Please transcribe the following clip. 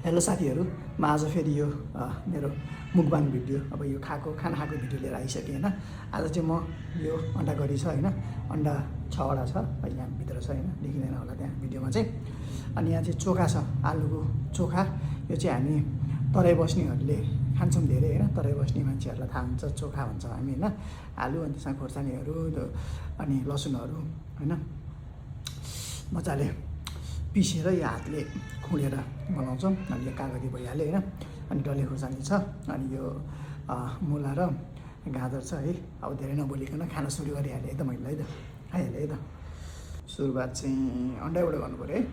Hello साथीहरू, म आज फेरि यो मेरो मुकबाङ भिडियो अब यो खाना खाएको भिडियो लिएर आइसकेँ होइन। आज चाहिँ म यो अन्डा करी छ होइन, अन्डा 6वटा छ यहाँ भित्र छ होइन, देखिँदैन होला त्यहाँ भिडियोमा चाहिँ। अनि यहाँ चाहिँ चोखा छ, आलुको चोखा। यो चाहिँ हामी तराई बस्नेहरूले खान्छौँ धेरै होइन, तराई बस्ने मान्छेहरूलाई थाहा हुन्छ चोखा भन्छ हामी होइन। आलु अनि त्यसमा खोर्सानीहरू अनि लसुनहरू होइन मजाले पिसेर यो हातले खुँडेर बनाउँछौँ। अनि यो कागती भइहाल्यो होइन। अनि डल्ले खोर्सानी छ, अनि यो मुला र गाजर छ है। अब धेरै नबोलिकन खाना सुरु गरिहालेँ है त मैले, है त खाइहालेँ है त। सुरुवात चाहिँ अन्डाबाट गर्नु पऱ्यो है।